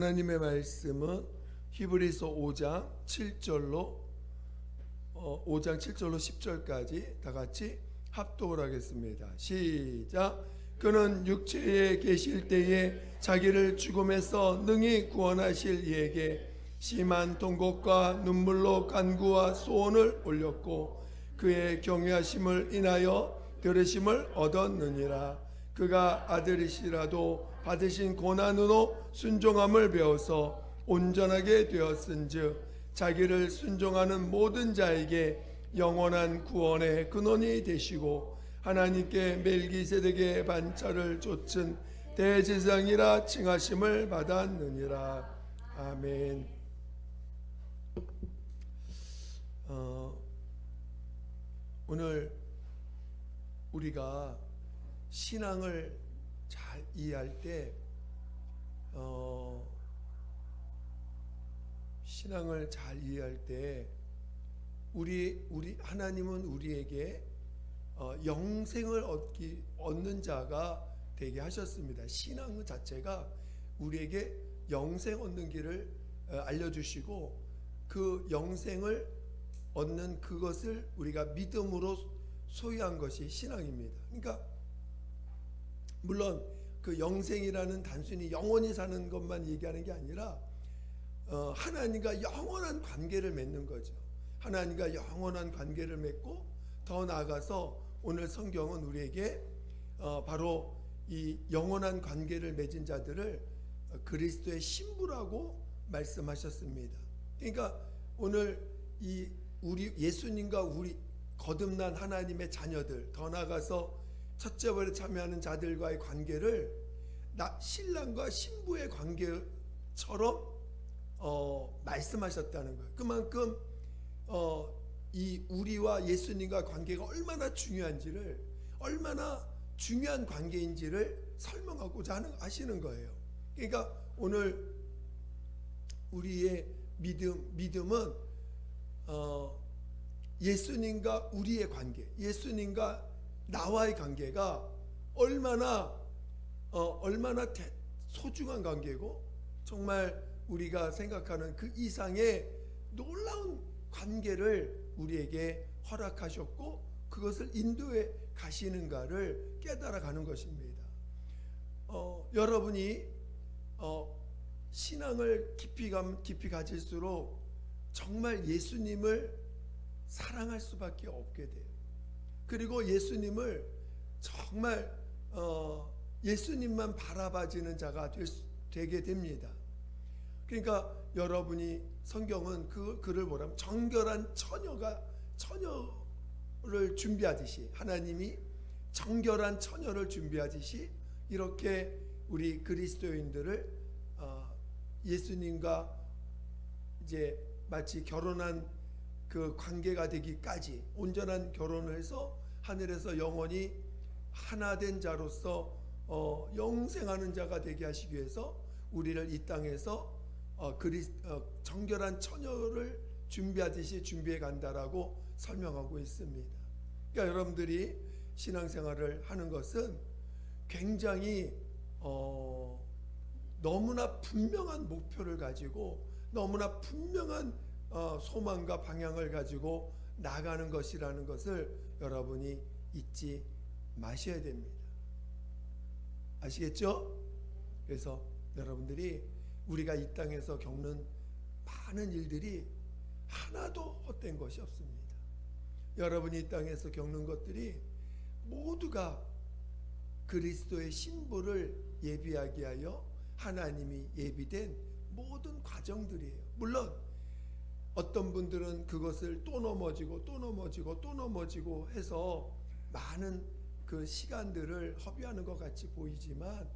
하나님의 말씀은 히브리서 5장 7절로 5장 7절로 10절까지 다 같이 합독을 하겠습니다. 시작. 그는 육체에 계실 때에 자기를 죽음에서 능히 구원하실 이에게 심한 통곡과 눈물로 간구와 소원을 올렸고 그의 경외하심을 인하여 들으심을 얻었느니라. 그가 아들이시라도 받으신 고난으로 순종함을 배워서 온전하게 되었은즉 자기를 순종하는 모든 자에게 영원한 구원의 근원이 되시고 하나님께 멜기세덱의 반차를 좇은 대제사장이라 칭하심을 받았느니라. 아멘. 오늘 우리가 신앙을 잘 이해할 때 신앙을 잘 이해할 때 우리 하나님은 우리에게 영생을 얻는 자가 되게 하셨습니다. 신앙 자체가 우리에게 영생 얻는 길을 알려주시고 그 영생을 얻는 그것을 우리가 믿음으로 소유한 것이 신앙입니다. 그러니까 물론 그 영생이라는 단순히 영원히 사는 것만 얘기하는 게 아니라 하나님과 영원한 관계를 맺는 거죠. 하나님과 영원한 관계를 맺고 더 나아가서 오늘 성경은 우리에게 바로 이 영원한 관계를 맺은 자들을 그리스도의 신부라고 말씀하셨습니다. 그러니까 오늘 우리 예수님과 우리 거듭난 하나님의 자녀들, 더 나아가서 첫째벌에 참여하는 자들과의 관계를 신랑과 신부의 관계처럼 말씀하셨다는 거예요. 그만큼 이 우리와 예수님과 관계가 얼마나 중요한지를, 얼마나 중요한 관계인지를 설명하고자 하시는 거예요. 그러니까 오늘 우리의 믿음은 예수님과 우리의 관계, 예수님과 나와의 관계가 얼마나 소중한 관계고 정말 우리가 생각하는 그 이상의 놀라운 관계를 우리에게 허락하셨고 그것을 인도해 가시는가를 깨달아가는 것입니다. 여러분이 신앙을 깊이 가질수록 정말 예수님을 사랑할 수밖에 없게 돼요. 그리고 예수님을 정말 예수님만 바라봐지는 자가 되게 됩니다. 그러니까 여러분이 성경은 그 글을 보라면 정결한 처녀를 준비하듯이, 하나님이 정결한 처녀를 준비하듯이 이렇게 우리 그리스도인들을 예수님과 이제 마치 결혼한 그 관계가 되기까지 온전한 결혼을 해서 하늘에서 영원히 하나 된 자로서 영생하는 자가 되게 하시기 위해서 우리를 이 땅에서 정결한 처녀를 준비하듯이 준비해 간다라고 설명하고 있습니다. 그러니까 여러분들이 신앙생활을 하는 것은 굉장히 너무나 분명한 목표를 가지고 너무나 분명한 소망과 방향을 가지고 나가는 것이라는 것을 여러분이 잊지 마셔야 됩니다. 아시겠죠? 그래서 여러분들이 우리가 이 땅에서 겪는 많은 일들이 하나도 헛된 것이 없습니다. 여러분이 이 땅에서 겪는 것들이 모두가 그리스도의 신부를 예비하게 하여 하나님이 예비된 모든 과정들이에요. 물론 어떤 분들은 그것을 또 넘어지고 해서 많은 그 시간들을 허비하는 것 같이 보이지만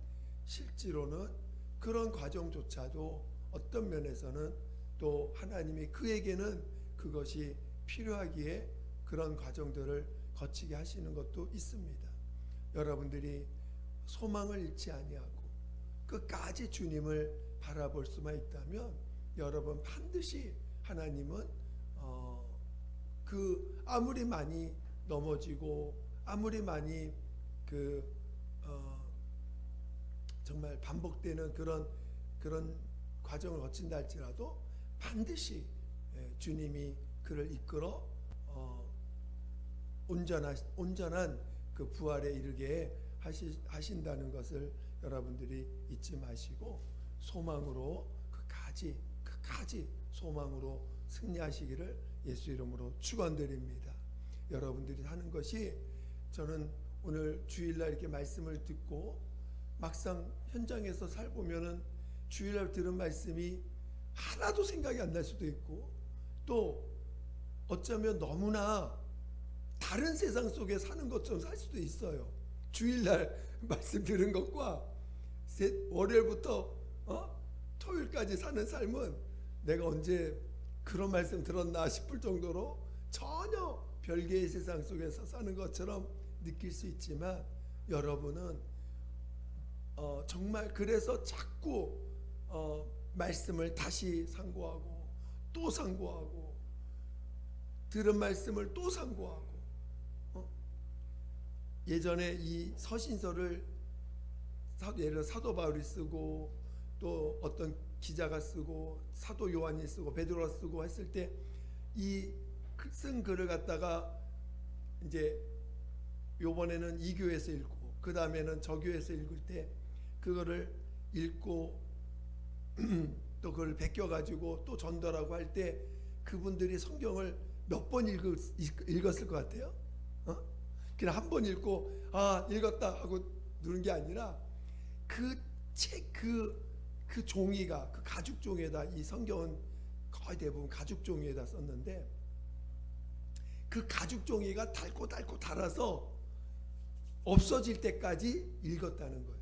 실제로는 그런 과정조차도 어떤 면에서는 또 하나님이 그에게는 그것이 필요하기에 그런 과정들을 거치게 하시는 것도 있습니다. 여러분들이 소망을 잃지 아니하고 끝까지 주님을 바라볼 수만 있다면 여러분 반드시 하나님은 그 아무리 많이 넘어지고 아무리 많이 정말 반복되는 그런 과정을 거친다 할지라도 반드시 주님이 그를 이끌어 온전한 그 부활에 이르게 하신다는 것을 여러분들이 잊지 마시고 소망으로 끝까지 소망으로 승리하시기를 예수 이름으로 축원드립니다. 여러분들이 하는 것이, 저는 오늘 주일날 이렇게 말씀을 듣고 막상 현장에서 살보면은 주일날 들은 말씀이 하나도 생각이 안 날 수도 있고, 또 어쩌면 너무나 다른 세상 속에 사는 것처럼 살 수도 있어요. 주일날 말씀 들은 것과 월요일부터 토요일까지 사는 삶은 내가 언제 그런 말씀 들었나 싶을 정도로 전혀 별개의 세상 속에서 사는 것처럼 느낄 수 있지만, 여러분은 정말 그래서 자꾸 말씀을 다시 상고하고 또 상고하고 들은 말씀을 또 상고하고, 예전에 이 서신서를 예를 들어 사도 바울이 쓰고 또 어떤 기자가 쓰고 사도 요한이 쓰고 베드로가 쓰고 했을 때 이 쓴 글을 갖다가 이제 요번에는 이 교회에서 읽고 그 다음에는 저 교회에서 읽을 때 그거를 읽고 또 그걸 베껴가지고 또 전달하고 할 때 그분들이 성경을 몇 번 읽었을 것 같아요? 그냥 한 번 읽고 읽었다 하고 누른 게 아니라 그 책 그 종이가 그 가죽 종이에다, 이 성경은 거의 대부분 가죽 종이에다 썼는데 그 가죽 종이가 닳고 닳아서 없어질 때까지 읽었다는 거예요.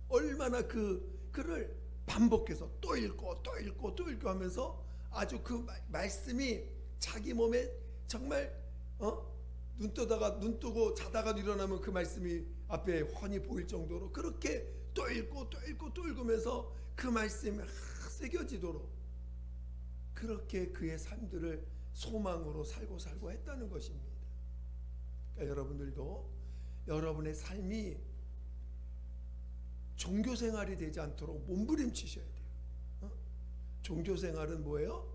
얼마나 그 글을 반복해서 또 읽고 하면서 아주 그 말씀이 자기 몸에 정말 눈 뜨고 자다가 일어나면 그 말씀이 앞에 훤히 보일 정도로 그렇게 또 읽으면서 그 말씀이 새겨지도록 그렇게 그의 삶들을 소망으로 살고 했다는 것입니다. 그러니까 여러분들도 여러분의 삶이 종교생활이 되지 않도록 몸부림치셔야 돼요. 종교생활은 뭐예요?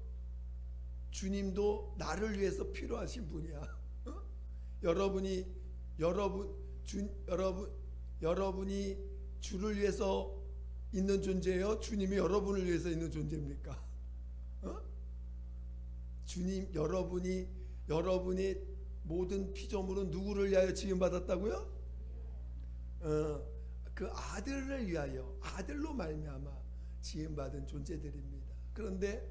주님도 나를 위해서 필요하신 분이야. 여러분이 주를 위해서 있는 존재예요? 주님이 여러분을 위해서 있는 존재입니까? 주님, 여러분이 모든 피조물은 누구를 위하여 지음 받았다고요? 그 아들을 위하여, 아들로 말미암아 지음 받은 존재들입니다. 그런데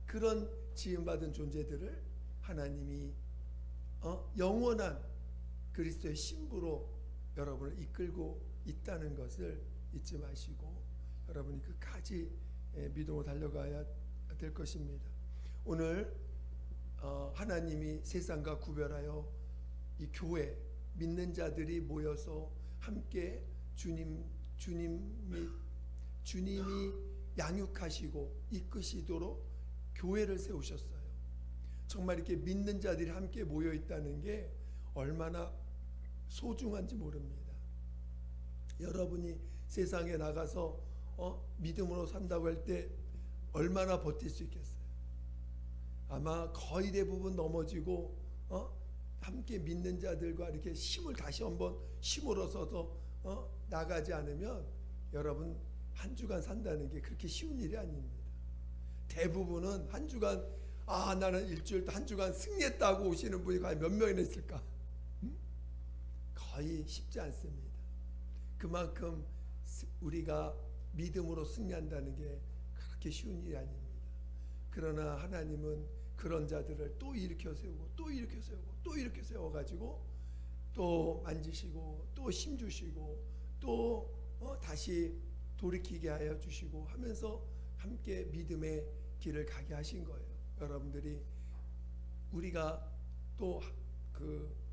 그런 지음 받은 존재들을 하나님이 영원한 그리스도의 신부로 여러분을 이끌고 있다는 것을 잊지 마시고 여러분이 끝까지 믿음으로 달려가야 될 것입니다. 오늘 하나님이 세상과 구별하여 이 교회 믿는 자들이 모여서 함께 주님이 양육하시고 이끄시도록 교회를 세우셨어요. 정말 이렇게 믿는 자들이 함께 모여 있다는 게 얼마나 소중한지 모릅니다. 여러분이 세상에 나가서 믿음으로 산다고 할 때 얼마나 버틸 수 있겠어요? 아마 거의 대부분 넘어지고 함께 믿는 자들과 이렇게 힘을 다시 한번 힘을 얻어서 나가지 않으면 여러분 한 주간 산다는 게 그렇게 쉬운 일이 아닙니다. 대부분은 한 주간 나는 일주일 한 주간 승리했다고 오시는 분이 과연 몇 명이나 있을까? 거의 쉽지 않습니다. 그만큼 우리가 믿음으로 승리한다는 게 그렇게 쉬운 일이 아닙니다. 그러나 하나님은 그런 자들을 또 일으켜 세우고 또 일으켜 세우고 또 일으켜 세워가지고 또 만지시고 또 힘 주시고 또 다시 돌이키게 하여 주시고 하면서 함께 믿음의 길을 가게 하신 거예요. 여러분들이 우리가 또 그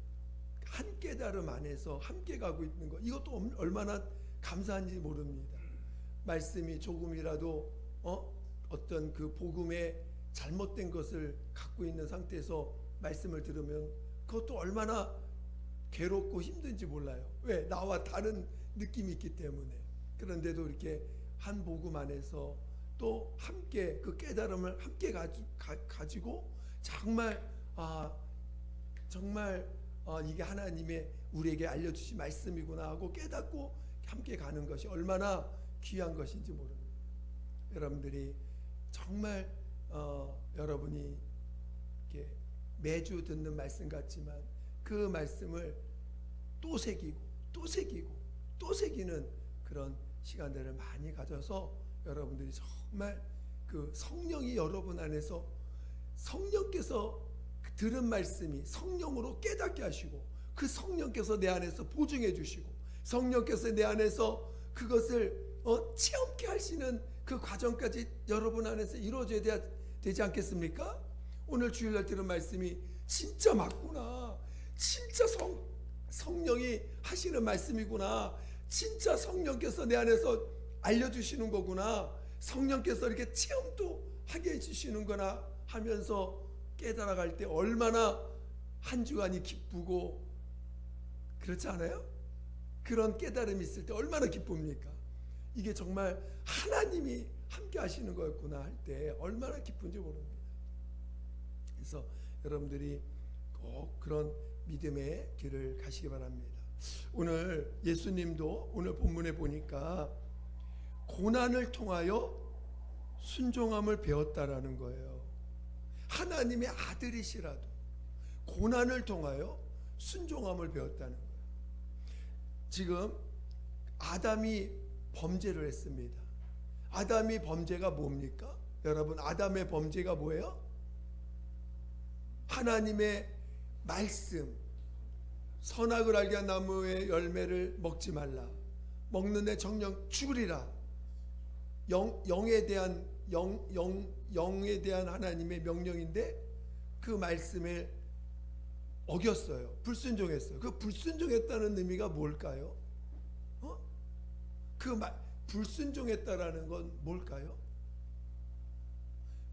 한 깨달음 안에서 함께 가고 있는 것, 이것도 얼마나 감사한지 모릅니다. 말씀이 조금이라도 어떤 그 복음의 잘못된 것을 갖고 있는 상태에서 말씀을 들으면 그것도 얼마나 괴롭고 힘든지 몰라요. 왜? 나와 다른 느낌이 있기 때문에. 그런데도 이렇게 한 복음 안에서 또 함께 그 깨달음을 함께 가지고 정말 정말 이게 하나님의 우리에게 알려주신 말씀이구나 하고 깨닫고 함께 가는 것이 얼마나 귀한 것인지 모릅니다. 여러분들이 정말 여러분이 이렇게 매주 듣는 말씀 같지만 그 말씀을 또 새기고 또 새기고 또 새기는 그런 시간들을 많이 가져서 여러분들이 정말 그 성령이 여러분 안에서 성령께서 들은 말씀이 성령으로 깨닫게 하시고 그 성령께서 내 안에서 보증해 주시고 성령께서 내 안에서 그것을 체험케 하시는 그 과정까지 여러분 안에서 이루어져야 되지 않겠습니까? 오늘 주일날 들은 말씀이 진짜 맞구나. 진짜 성령이 하시는 말씀이구나. 진짜 성령께서 내 안에서 알려주시는 거구나. 성령께서 이렇게 체험도 하게 해주시는구나 하면서 깨달아갈 때 얼마나 한 주간이 기쁘고 그렇지 않아요? 그런 깨달음이 있을 때 얼마나 기쁩니까? 이게 정말 하나님이 함께 하시는 거였구나 할 때 얼마나 기쁜지 모릅니다. 그래서 여러분들이 꼭 그런 믿음의 길을 가시기 바랍니다. 오늘 예수님도 오늘 본문에 보니까 고난을 통하여 순종함을 배웠다라는 거예요. 하나님의 아들이시라도 고난을 통하여 순종함을 배웠다는 거예요. 지금 아담이 범죄를 했습니다. 아담이 범죄가 뭡니까? 여러분, 아담의 범죄가 뭐예요? 하나님의 말씀, 선악을 알게 한 나무의 열매를 먹지 말라, 먹는 데 정령 죽으리라. 영에 대한 하나님의 명령인데 그 말씀을 어겼어요. 불순종했어요. 그 불순종했다는 의미가 뭘까요? 불순종했다라는 건 뭘까요?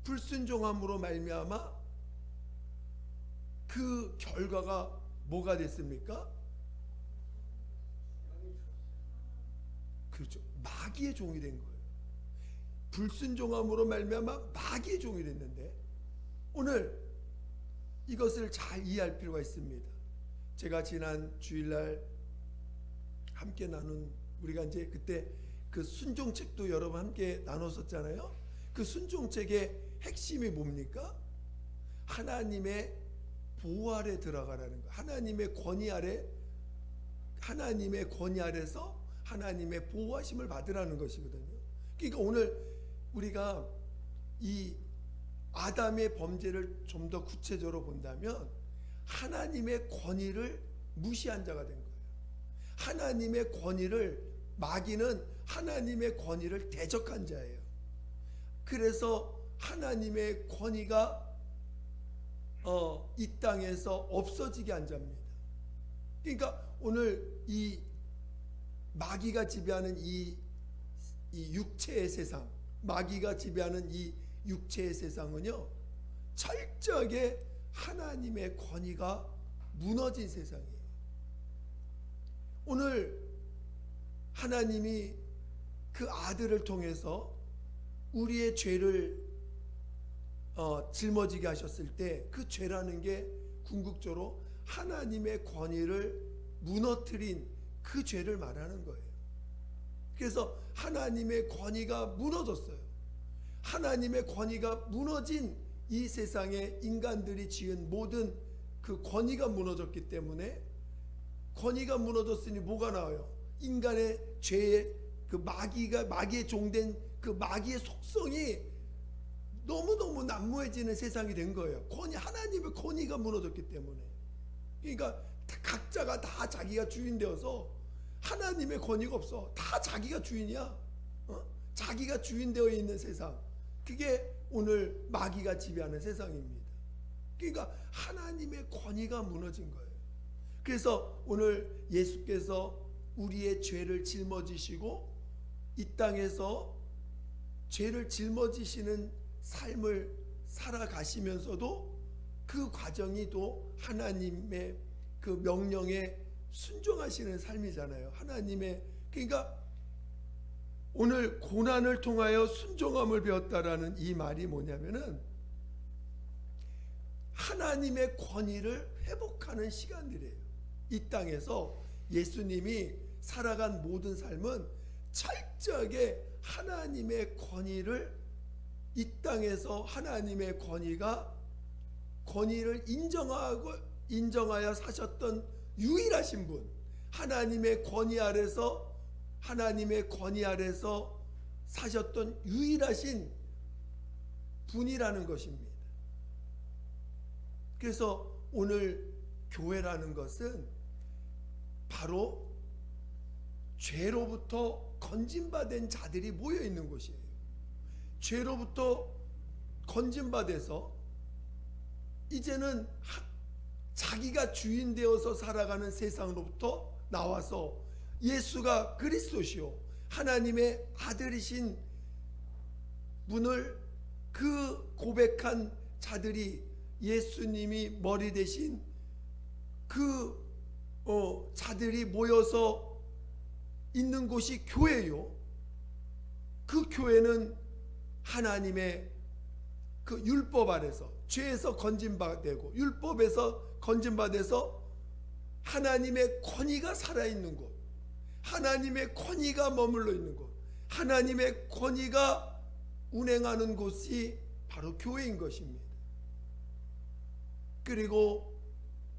불순종함으로 말미암아 그 결과가 뭐가 됐습니까? 그렇죠. 마귀의 종이 된 거예요. 불순종함으로 말미암아 마귀의 종이 됐는데 오늘 이것을 잘 이해할 필요가 있습니다. 제가 지난 주일날 함께 나눈 우리가 이제 그때 그 순종책도 여러분 함께 나눴었잖아요. 그 순종책의 핵심이 뭡니까? 하나님의 보호 아래 들어가라는 거. 하나님의 권위 아래서 하나님의 보호하심을 받으라는 것이거든요. 그러니까 오늘 우리가 이 아담의 범죄를 좀 더 구체적으로 본다면 하나님의 권위를 무시한 자가 된 거예요. 하나님의 권위를 마귀는 하나님의 권위를 대적한 자예요. 그래서 하나님의 권위가 이 땅에서 없어지게 한 자입니다. 그러니까 오늘 이 마귀가 지배하는 이 육체의 세상, 마귀가 지배하는 이 육체의 세상은요, 철저하게 하나님의 권위가 무너진 세상이에요. 오늘 하나님이 그 아들을 통해서 우리의 죄를 짊어지게 하셨을 때 그 죄라는 게 궁극적으로 하나님의 권위를 무너뜨린 그 죄를 말하는 거예요. 그래서 하나님의 권위가 무너졌어요. 하나님의 권위가 무너진 이 세상에 인간들이 지은 모든 그 권위가 무너졌기 때문에 권위가 무너졌으니 뭐가 나와요? 인간의 죄의 그 마귀의 종된 그 마귀의 속성이 너무너무 난무해지는 세상이 된 거예요. 하나님의 권위가 무너졌기 때문에. 그러니까 각자가 다 자기가 주인 되어서 하나님의 권위가 없어. 다 자기가 주인이야. 자기가 주인 되어 있는 세상. 그게 오늘 마귀가 지배하는 세상입니다. 그러니까 하나님의 권위가 무너진 거예요. 그래서 오늘 예수께서 우리의 죄를 짊어지시고 이 땅에서 죄를 짊어지시는 삶을 살아가시면서도 그 과정이 또 하나님의 그 명령에 순종하시는 삶이잖아요. 그러니까 오늘 고난을 통하여 순종함을 배웠다라는 이 말이 뭐냐면은 하나님의 권위를 회복하는 시간들이에요. 이 땅에서 예수님이 살아간 모든 삶은 철저하게 하나님의 권위를, 이 땅에서 하나님의 권위를 인정하여 사셨던 유일하신 분, 하나님의 권위 아래서 사셨던 유일하신 분이라는 것입니다. 그래서 오늘 교회라는 것은 바로 죄로부터 건진받은 자들이 모여 있는 곳이에요. 죄로부터 건진받아서 이제는 자기가 주인 되어서 살아가는 세상으로부터 나와서 예수가 그리스도시요 하나님의 아들이신 분을 그 고백한 자들이, 예수님이 머리 대신 그 자들이 모여서 있는 곳이 교회요. 그 교회는 하나님의 그 율법 아래서 죄에서 건진받고 율법에서 건진받아서 하나님의 권위가 살아있는 곳, 하나님의 권위가 머물러 있는 곳, 하나님의 권위가 운행하는 곳이 바로 교회인 것입니다. 그리고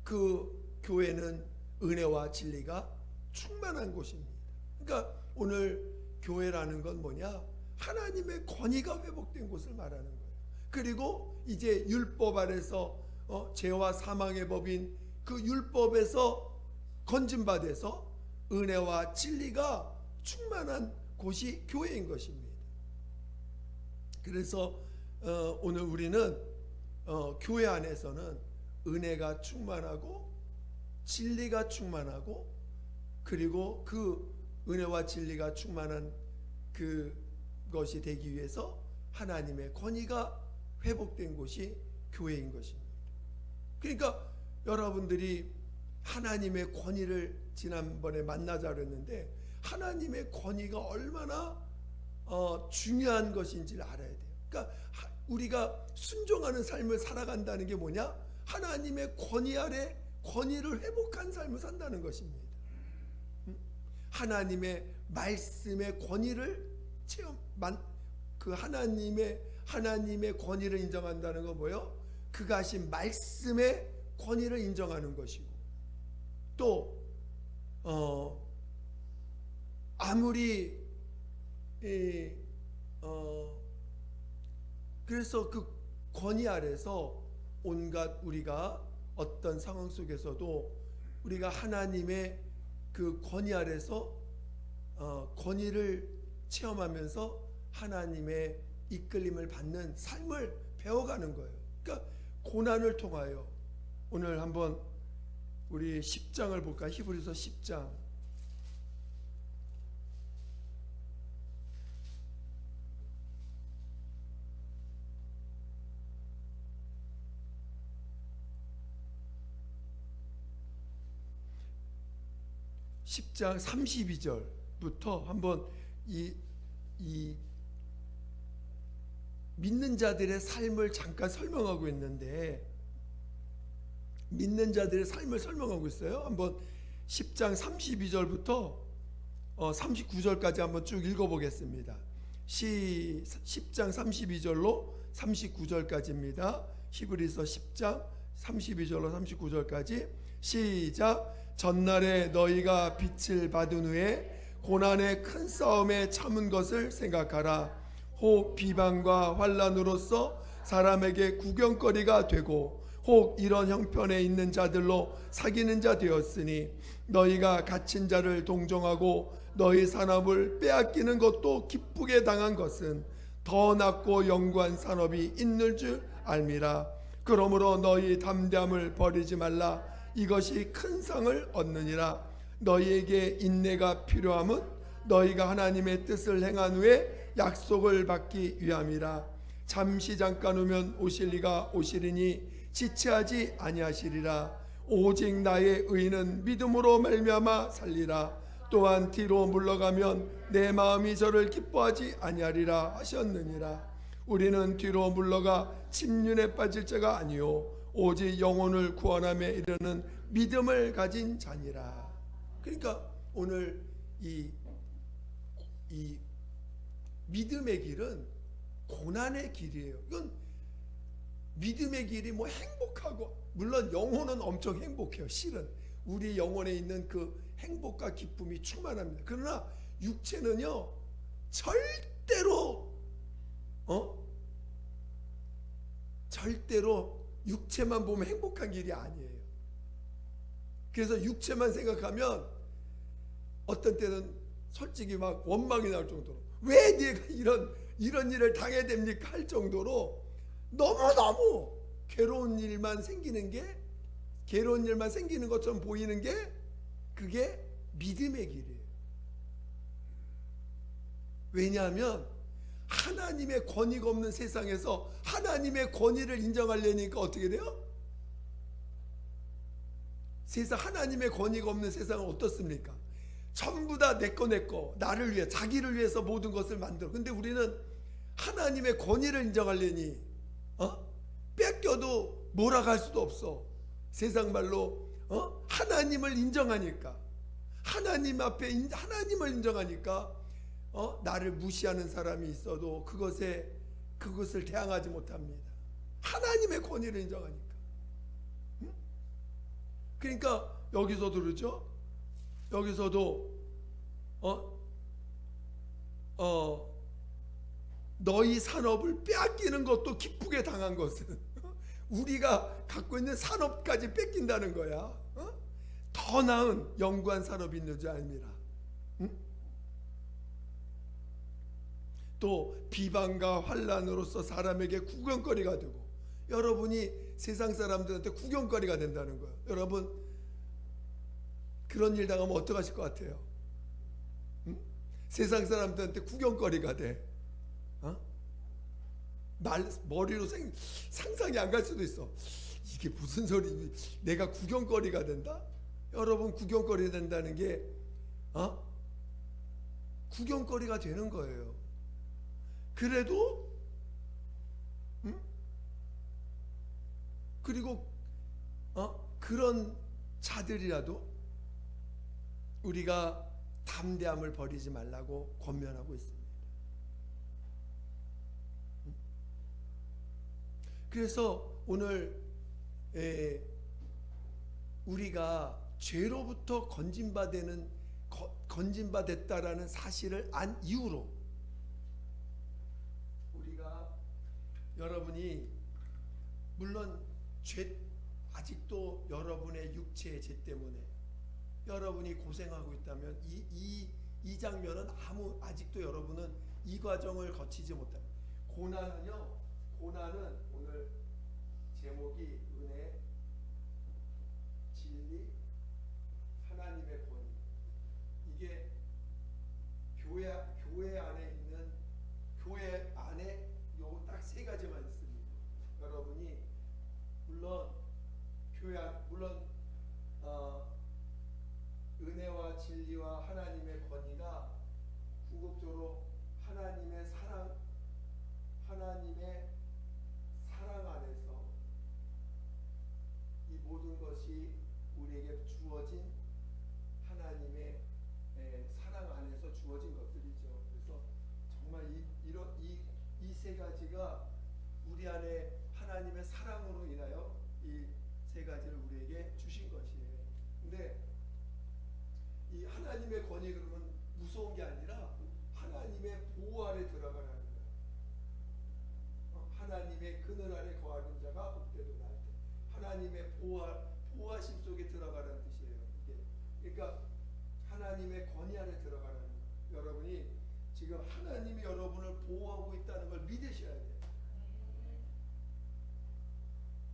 그 교회는 은혜와 진리가 충만한 곳입니다. 그러니까 오늘 교회라는 건 뭐냐? 하나님의 권위가 회복된 곳을 말하는 거예요. 그리고 이제 율법 아래서 죄와 사망의 법인 그 율법에서 건진받아서 은혜와 진리가 충만한 곳이 교회인 것입니다. 그래서 오늘 우리는 교회 안에서는 은혜가 충만하고 진리가 충만하고, 그리고 그 은혜와 진리가 충만한 그것이 되기 위해서 하나님의 권위가 회복된 곳이 교회인 것입니다. 그러니까 여러분들이 하나님의 권위를 지난번에 만나자고 했는데, 하나님의 권위가 얼마나 중요한 것인지를 알아야 돼요. 그러니까 우리가 순종하는 삶을 살아간다는 게 뭐냐? 하나님의 권위 아래 권위를 회복한 삶을 산다는 것입니다. 하나님의 말씀의 권위를 하나님의 권위를 인정한다는 건 뭐예요? 그가 하신 말씀의 권위를 인정하는 것이고, 또 아무리 그래서 그 권위 아래서 온갖 우리가 어떤 상황 속에서도 우리가 하나님의 그 권위 아래서 권위를 체험하면서 하나님의 이끌림을 받는 삶을 배워가는 거예요. 그러니까 고난을 통하여 오늘 한번 우리 10장을 볼까요? 히브리서 10장. (10장) 32절부터 한번 이 믿는 자들의 삶을 잠깐 설명하고 있는데, 믿는 자들의 삶을 설명하고 있어요. 한번 10장 32절부터 39절까지 한번 쭉 읽어보겠습니다. 10장 32절로 39절까지입니다. 히브리서 10장 32절로 39절까지 시작. 전날에 너희가 빛을 받은 후에 고난의 큰 싸움에 참은 것을 생각하라. 혹 비방과 환난으로서 사람에게 구경거리가 되고, 혹 이런 형편에 있는 자들로 사귀는 자 되었으니, 너희가 갇힌 자를 동정하고 너희 산업을 빼앗기는 것도 기쁘게 당한 것은 더 낫고 영구한 산업이 있는 줄 알미라. 그러므로 너희 담대함을 버리지 말라. 이것이 큰 상을 얻느니라. 너희에게 인내가 필요함은 너희가 하나님의 뜻을 행한 후에 약속을 받기 위함이라. 잠시 잠깐 오면 오실 이가 오시리니 지체하지 아니하시리라. 오직 나의 의는 믿음으로 말미암아 살리라. 또한 뒤로 물러가면 내 마음이 저를 기뻐하지 아니하리라 하셨느니라. 우리는 뒤로 물러가 침륜에 빠질 자가 아니요 오직 영혼을 구원함에 이르는 믿음을 가진 자니라. 그러니까 오늘 이 믿음의 길은 고난의 길이에요. 이건 믿음의 길이 뭐 행복하고, 물론 영혼은 엄청 행복해요. 실은 우리 영혼에 있는 그 행복과 기쁨이 충만합니다. 그러나 육체는요 절대로 육체만 보면 행복한 길이 아니에요. 그래서 육체만 생각하면 어떤 때는 솔직히 막 원망이 나올 정도로, 왜 네가 이런 일을 당해야 됩니까 할 정도로 너무너무 괴로운 일만 생기는 것처럼 보이는 게 그게 믿음의 길이에요. 왜냐하면 하나님의 권위가 없는 세상에서 하나님의 권위를 인정하려니까 어떻게 돼요? 하나님의 권위가 없는 세상은 어떻습니까? 전부 다 내 거 나를 위해, 자기를 위해서 모든 것을 만들어. 근데 우리는 하나님의 권위를 인정하려니 뺏겨도 몰아갈 수도 없어. 세상 말로 하나님을 인정하니까, 하나님 앞에 하나님을 인정하니까 나를 무시하는 사람이 있어도 그것을 대항하지 못합니다. 하나님의 권위를 인정하니까. 그러니까 여기서도 그러죠. 여기서도 너희 산업을 빼앗기는 것도 기쁘게 당한 것은 우리가 갖고 있는 산업까지 뺏긴다는 거야. 더 나은 영구한 산업이 있는 줄 아닙니다. 또 비방과 환난으로서 사람에게 구경거리가 되고, 여러분이 세상 사람들한테 구경거리가 된다는 거예요. 여러분 그런 일 당하면 어떡하실 것 같아요? 세상 사람들한테 구경거리가 돼. 머리로 상상이 안 갈 수도 있어. 이게 무슨 소리, 내가 구경거리가 된다? 여러분 구경거리 된다는 게 구경거리가 되는 거예요. 그래도 그리고 그런 자들이라도 우리가 담대함을 버리지 말라고 권면하고 있습니다. 그래서 오늘 우리가 죄로부터 건진받았다라는 사실을 안 이후로, 우리가 여러분이 물론 아직도 여러분의 육체의 죄 때문에 여러분이 고생하고 있다면 이 장면은 아직도 여러분은 이 과정을 거치지 못합니다. 고난은 오늘 제목이 은혜, 진리, 하나님의 권위. 이게 교회 안에 요 딱 세 가지만 있습니다. 여러분이 물론 은혜와 진리와 하나님의 권위가 궁극적으로 하나님의 사랑 안에서 이 모든 것이 우리에게 주어진 하나님의 사랑 안에서 주어진 것들이죠. 그래서 정말 이 세 가지가 우리 안에 하나님의 사랑으로 인하여 이 세 가지를 우리에게 주신 것이에요. 근데 이 하나님의 권위 그러면 무서운 게 아니라 하나님의 보호 아래 들어가라는 거예요. 하나님의 그늘 아래 거하는 자가 복되도 날 때, 하나님의 보호하심 속에 들어가라는 뜻이에요. 이게. 그러니까 하나님의 권위 안에 들어가라는 거예요. 여러분이 지금 하나님이 여러분을 보호하고 있다는 걸 믿으셔야 돼요.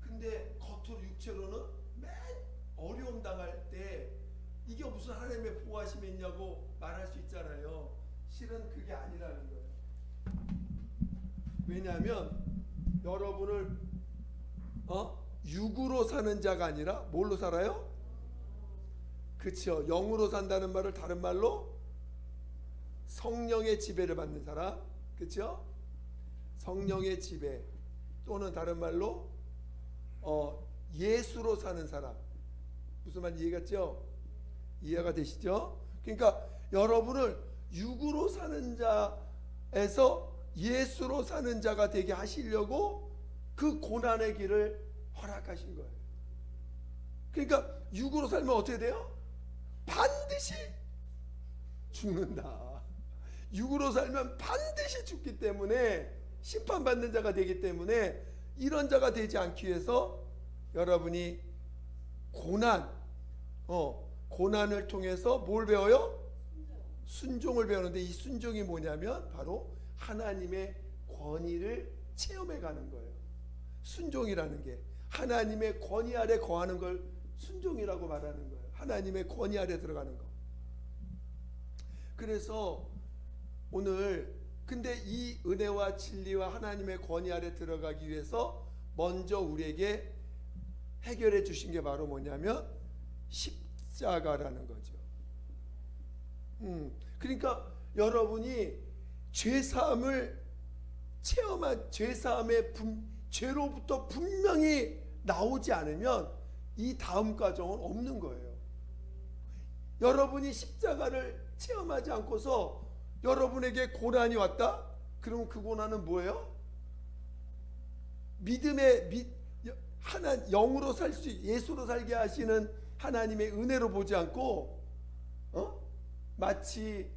근데 겉으로 육체로는 맨 어려움 당할 때 이게 무슨 하나님의 보호하심이 있냐고 말할 수 있잖아요. 실은 그게 아니라는 거예요. 왜냐하면 여러분을 육으로 사는 자가 아니라 뭘로 살아요? 그렇죠. 영으로 산다는 말을 다른 말로 성령의 지배를 받는 사람, 그렇죠? 성령의 지배 또는 다른 말로 예수로 사는 사람. 무슨 말인지 이해갔죠? 이해가 되시죠? 그러니까 여러분을 육으로 사는 자에서 예수로 사는 자가 되게 하시려고 그 고난의 길을 허락하신 거예요. 그러니까 육으로 살면 어떻게 돼요? 반드시 죽는다. 육으로 살면 반드시 죽기 때문에 심판받는 자가 되기 때문에 이런 자가 되지 않기 위해서 여러분이 고난을 통해서 뭘 배워요? 순종을 배우는데 이 순종이 뭐냐면 바로 하나님의 권위를 체험해 가는 거예요. 순종이라는 게 하나님의 권위 아래 거하는 걸 순종이라고 말하는 거예요. 하나님의 권위 아래 들어가는 거. 그래서 오늘 근데 이 은혜와 진리와 하나님의 권위 아래 들어가기 위해서 먼저 우리에게 해결해 주신 게 바로 뭐냐면 십자가라는 거죠. 그러니까 여러분이 죄사함을 체험한 죄로부터 분명히 나오지 않으면 이 다음 과정은 없는 거예요. 여러분이 십자가를 체험하지 않고서 여러분에게 고난이 왔다? 그럼 그 고난은 뭐예요? 영으로 살 수, 예수로 살게 하시는 하나님의 은혜로 보지 않고, 마치,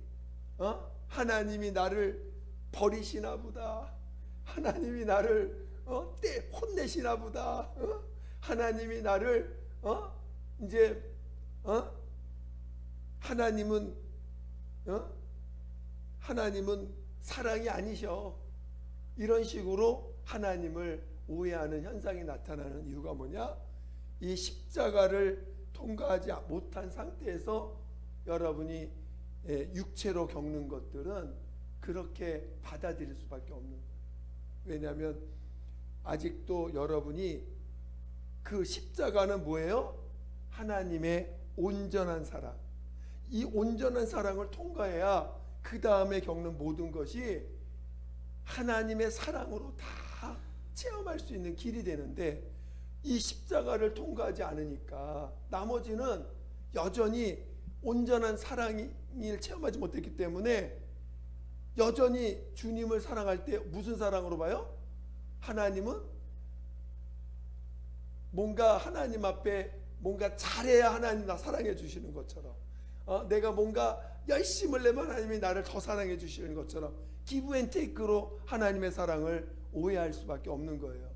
하나님이 나를 버리시나 보다. 하나님이 나를, 혼내시나 보다. 하나님이 나를, 하나님은 사랑이 아니셔. 이런 식으로 하나님을 오해하는 현상이 나타나는 이유가 뭐냐? 이 십자가를 통과하지 못한 상태에서 여러분이 육체로 겪는 것들은 그렇게 받아들일 수밖에 없는 거예요. 왜냐하면 아직도 여러분이 그 십자가는 뭐예요? 하나님의 온전한 사랑. 이 온전한 사랑을 통과해야 그 다음에 겪는 모든 것이 하나님의 사랑으로 다 체험할 수 있는 길이 되는데 이 십자가를 통과하지 않으니까 나머지는 여전히 온전한 사랑을 체험하지 못했기 때문에 여전히 주님을 사랑할 때 무슨 사랑으로 봐요? 하나님은 뭔가 하나님 앞에 뭔가 잘해야 하나님 나 사랑해 주시는 것처럼 내가 뭔가 열심을 내면 하나님이 나를 더 사랑해 주시는 것처럼 기브 앤 테이크로 하나님의 사랑을 오해할 수밖에 없는 거예요.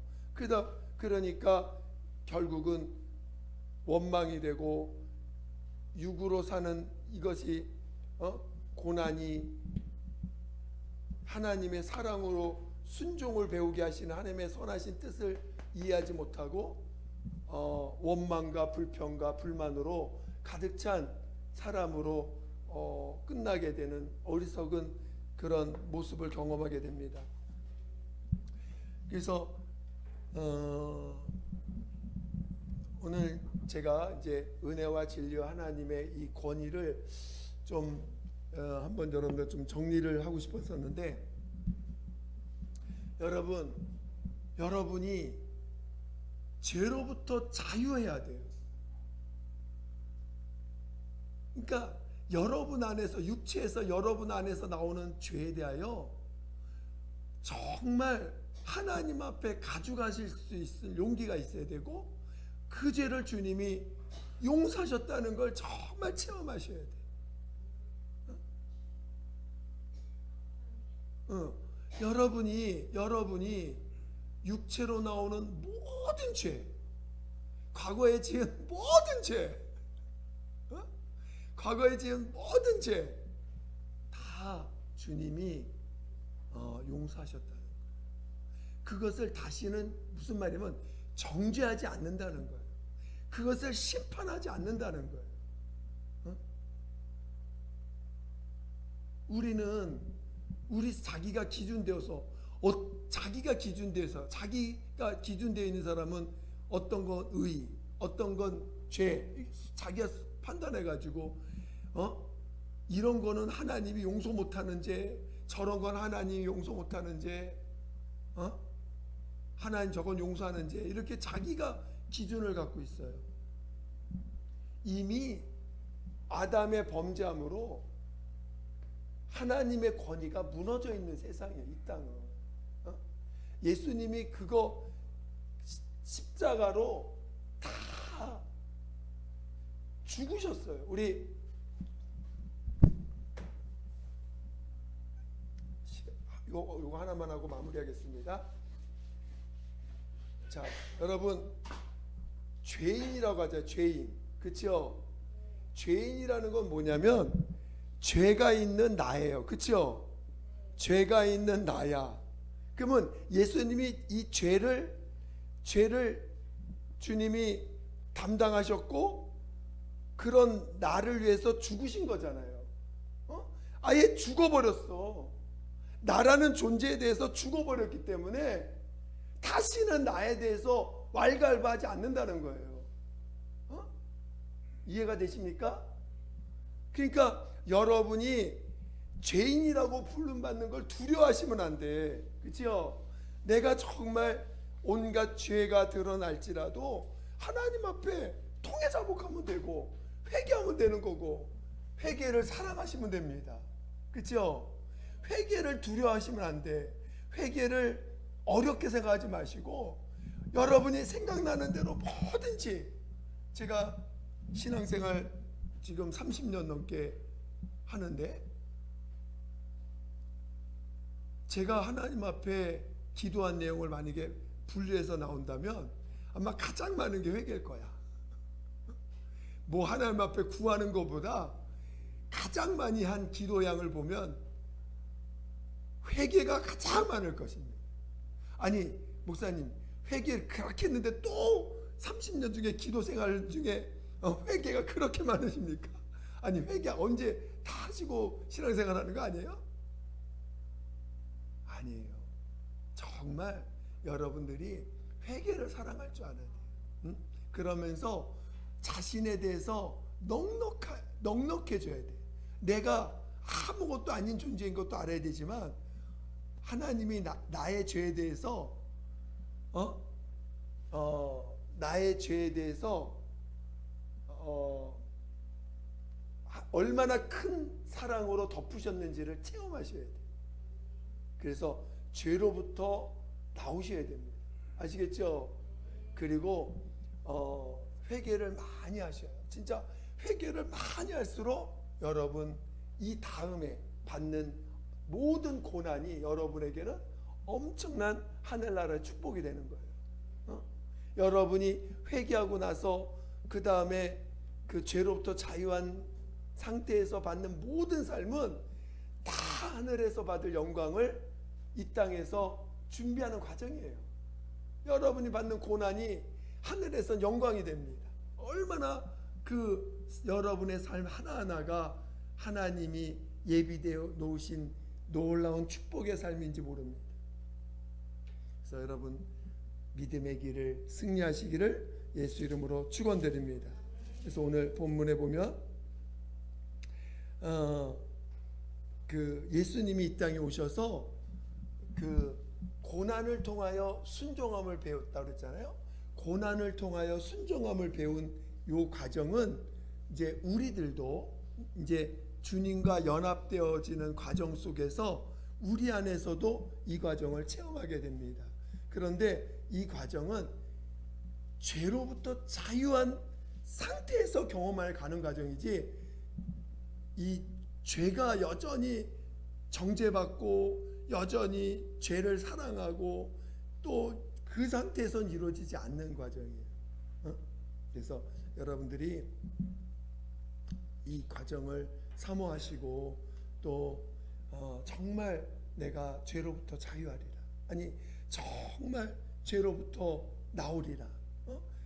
그러니까 결국은 원망이 되고 육으로 사는 이것이 고난이 하나님의 사랑으로 순종을 배우게 하시는 하나님의 선하신 뜻을 이해하지 못하고 원망과 불평과 불만으로 가득 찬 사람으로 끝나게 되는 어리석은 그런 모습을 경험하게 됩니다. 그래서 오늘 제가 이제 은혜와 진리와 하나님의 이 권위를 좀 한번 여러분들 좀 정리를 하고 싶었었는데 여러분이 죄로부터 자유해야 돼요. 그러니까 여러분 안에서 육체에서 여러분 안에서 나오는 죄에 대하여 정말 하나님 앞에 가져가실 수 있을 용기가 있어야 되고 그 죄를 주님이 용서하셨다는 걸 정말 체험하셔야 돼요. 여러분이 육체로 나오는 모든 죄, 과거에 지은 모든 죄, 과거에 지은 모든 죄 다 주님이 용서하셨다는 거예요. 그것을 다시는 무슨 말이냐면 정죄하지 않는다는 거예요. 그것을 심판하지 않는다는 거예요. 우리 자기가 기준되어서 자기가 기준되어 있는 사람은 어떤 건 의, 어떤 건 죄, 자기가 판단해가지고 이런 거는 하나님이 용서 못하는 죄, 저런 건 하나님이 용서 못하는 죄, 하나님 저건 용서하는 죄, 이렇게 자기가 기준을 갖고 있어요. 이미 아담의 범죄함으로 하나님의 권위가 무너져 있는 세상이에요. 이 땅은. 예수님이 그거 십자가로 다 죽으셨어요. 우리 이거 하나만 하고 마무리하겠습니다. 자, 여러분, 죄인이라고 하죠. 죄인. 그렇죠? 죄인이라는 건 뭐냐면 죄가 있는 나예요. 그렇죠? 죄가 있는 나야. 그러면 예수님이 이 죄를 주님이 담당하셨고 그런 나를 위해서 죽으신 거잖아요. 아예 죽어버렸어. 나라는 존재에 대해서 죽어버렸기 때문에 다시는 나에 대해서 왈가왈부하지 않는다는 거예요. 이해가 되십니까? 그러니까 여러분이 죄인이라고 부름받는 걸 두려워하시면 안 돼. 그렇죠? 내가 정말 온갖 죄가 드러날지라도 하나님 앞에 통회자복하면 되고 회개하면 되는 거고 회개를 사랑하시면 됩니다. 그렇죠? 회개를 두려워하시면 안 돼. 회개를 어렵게 생각하지 마시고 여러분이 생각나는 대로 뭐든지, 제가 신앙생활 지금 30년 넘게 하는데 제가 하나님 앞에 기도한 내용을 만약에 분류해서 나온다면 아마 가장 많은 게 회개일 거야. 뭐 하나님 앞에 구하는 것보다 가장 많이 한 기도량을 보면 회개가 가장 많을 것입니다. 아니 목사님, 회개를 그렇게 했는데 또 30년 중에 기도 생활 중에 회개가 그렇게 많으십니까? 아니 회개 언제 다 하시고 신앙생활 하는 거 아니에요? 아니에요. 정말 여러분들이 회개를 사랑할 줄 알아야 돼요. 응? 그러면서 자신에 대해서 넉넉해져야 돼. 내가 아무것도 아닌 존재인 것도 알아야 되지만 하나님이 나의 죄에 대해서 나의 죄에 대해서 얼마나 큰 사랑으로 덮으셨는지를 체험하셔야 돼요. 그래서 죄로부터 나오셔야 됩니다. 아시겠죠? 그리고 회개를 많이 하셔요. 진짜 회개를 많이 할수록 여러분 이 다음에 받는 모든 고난이 여러분에게는 엄청난 하늘나라의 축복이 되는 거예요. 여러분이 회개하고 나서 그 다음에 그 죄로부터 자유한 상태에서 받는 모든 삶은 다 하늘에서 받을 영광을 이 땅에서 준비하는 과정이에요. 여러분이 받는 고난이 하늘에선 영광이 됩니다. 얼마나 그 여러분의 삶 하나하나가 하나님이 예비되어 놓으신 놀라운 축복의 삶인지 모릅니다. 그래서 여러분 믿음의 길을 승리하시기를 예수 이름으로 축원드립니다. 그래서 오늘 본문에 보면 그 예수님이 이 땅에 오셔서 그 고난을 통하여 순종함을 배웠다 그랬잖아요. 고난을 통하여 순종함을 배운 요 과정은 이제 우리들도 이제 주님과 연합되어지는 과정 속에서 우리 안에서도 이 과정을 체험하게 됩니다. 그런데 이 과정은 죄로부터 자유한 상태에서 경험할 가는 과정이지, 이 죄가 여전히 정죄받고 여전히 죄를 사랑하고 또 그 상태에선 이루어지지 않는 과정이에요. 그래서 여러분들이 이 과정을 사모하시고 또 정말 내가 죄로부터 자유하리라, 아니 정말 죄로부터 나오리라,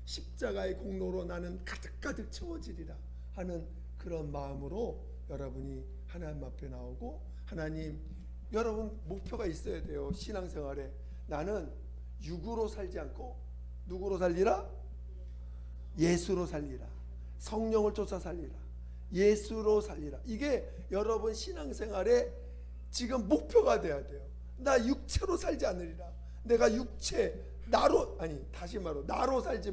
십자가의 공로로 나는 가득가득 채워지리라 하는 그런 마음으로 여러분이 하나님 앞에 나오고, 하나님, 여러분 목표가 있어야 돼요. 신앙생활에 나는 육으로 살지 않고 누구로 살리라? 예수로 살리라. 성령을 쫓아 살리라. 예수로 살리라. 이게 여러분 신앙생활의 지금 목표가 돼야 돼요. 나 육체로 살지 않으리라. 내가 육체 나로 다시 말로 나로 살지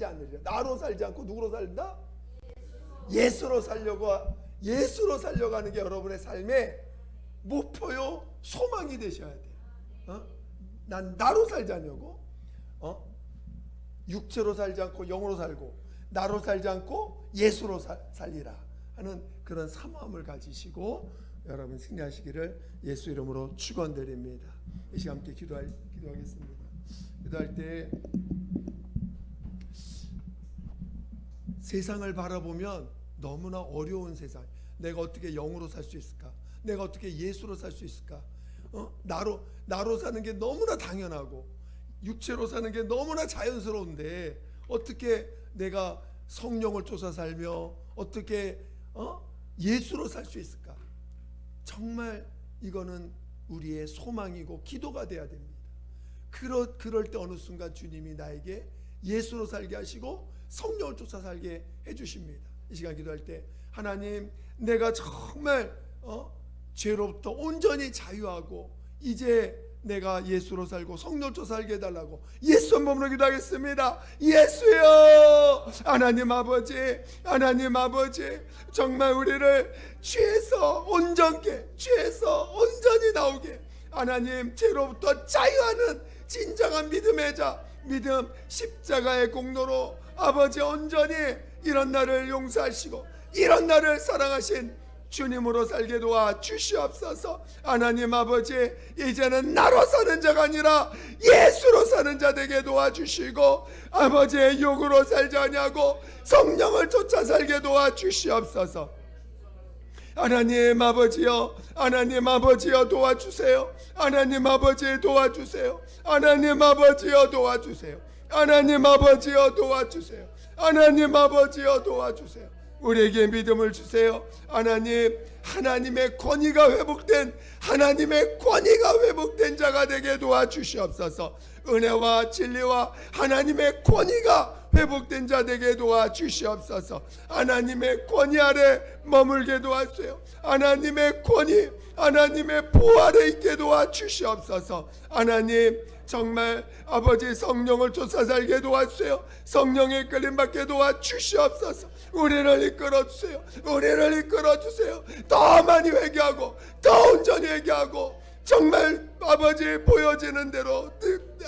않으리라. 나로 살지 않고 누구로 살린다? 예수로 살려고 하는 게 여러분의 삶의 목표요 소망이 되셔야 돼요. 난 나로 살지 않냐고. 육체로 살지 않고 영으로 살고 나로 살지 않고 예수로 살리라 하는 그런 사모함을 가지시고 여러분 승리하시기를 예수 이름으로 축원드립니다. 이 시간 함께 기도하겠습니다. 기도할 때 세상을 바라보면 너무나 어려운 세상. 내가 어떻게 영으로 살 수 있을까? 내가 어떻게 예수로 살 수 있을까? 나로 사는 게 너무나 당연하고 육체로 사는 게 너무나 자연스러운데 어떻게 내가 성령을 쫓아 살며 어떻게 예수로 살 수 있을까? 정말 이거는 우리의 소망이고 기도가 돼야 됩니다. 그럴 때 어느 순간 주님이 나에게 예수로 살게 하시고 성령을 쫓아 살게 해주십니다. 이 시간 기도할 때 하나님, 내가 정말 죄로부터 온전히 자유하고 이제 내가 예수로 살고 성령을 쫓아 살게 해달라고 예수 한 번으로 기도하겠습니다. 예수여, 하나님 아버지 정말 우리를 죄에서 온전히 나오게 하나님 죄로부터 자유하는 진정한 믿음의 자, 믿음 십자가의 공로로 아버지 온전히 이런 나를 용서하시고 이런 나를 사랑하신 주님으로 살게 도와 주시옵소서. 하나님 아버지, 이제는 나로 사는 자가 아니라 예수로 사는 자 되게 도와주시고 아버지의 욕으로 살지 아니하고 성령을 쫓아 살게 도와주시옵소서. 하나님 아버지여 도와주세요. 하나님 아버지 도와주세요. 하나님 아버지여 도와주세요. 하나님 아버지여 도와주세요. 하나님 아버지여 도와주세요. 우리에게 믿음을 주세요. 하나님의 권위가 회복된 자가 되게 도와주시옵소서. 은혜와 진리와 하나님의 권위가 회복된 자 되게 도와주시옵소서. 하나님의 권위 아래 머물게 도와주세요. 하나님의 권위, 하나님의 보호 아래 있게 도와주시옵소서. 하나님 정말 아버지 성령을 쫓아 살게 도와주세요. 성령의 끌림 받게 도와주시옵소서. 우리를 이끌어주세요. 더 많이 회개하고 더 온전히 회개하고 정말 아버지 보여지는 대로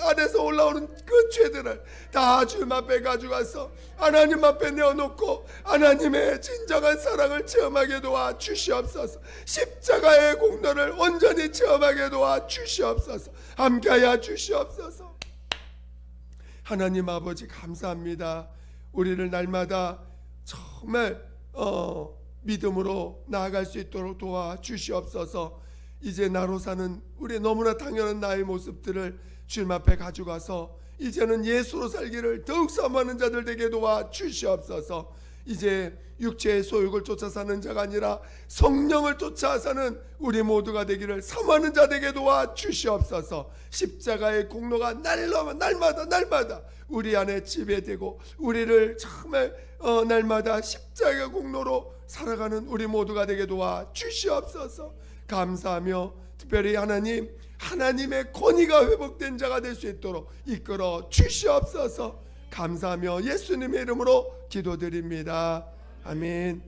안에서 올라오는 그 죄들을 다 주님 앞에 가져가서 하나님 앞에 내어놓고 하나님의 진정한 사랑을 체험하게 도와주시옵소서. 십자가의 공로를 온전히 체험하게 도와주시옵소서. 함께하여 주시옵소서. 하나님 아버지 감사합니다. 우리를 날마다 정말 믿음으로 나아갈 수 있도록 도와주시옵소서. 이제 나로 사는 우리 너무나 당연한 나의 모습들을 주님 앞에 가져가서 이제는 예수로 살기를 더욱 사모하는 자들 되게 도와주시옵소서. 이제 육체의 소욕을 쫓아 사는 자가 아니라 성령을 쫓아 사는 우리 모두가 되기를 사모하는 자 되게 도와주시옵소서. 십자가의 공로가 날마다 우리 안에 지배되고 우리를 정말 날마다 십자가 공로로 살아가는 우리 모두가 되게 도와주시옵소서. 감사하며 특별히 하나님의 권위가 회복된 자가 될 수 있도록 이끌어 주시옵소서. 감사하며 예수님의 이름으로 기도드립니다. 아멘.